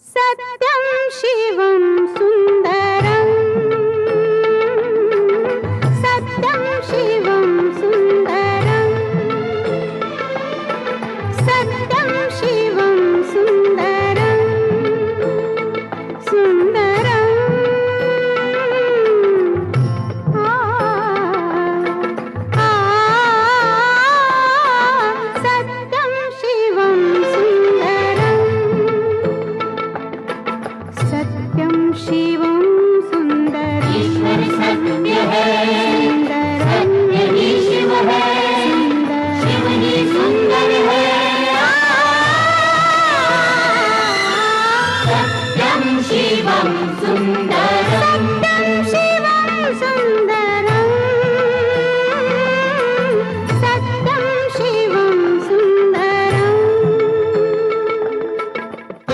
सत्यं शिवं सुन्दरं सत्यं शिवं सुन्दरं सत्यं शिवं सुन्दरं सुन्दरं सत्यं शिवं सुन्दरं सत्यं शिवं सुन्दरं ईश्वर सत्य है, सत्य ही शिव है, शिव ही सुंदर है। सत्यं शिवं सुन्दरं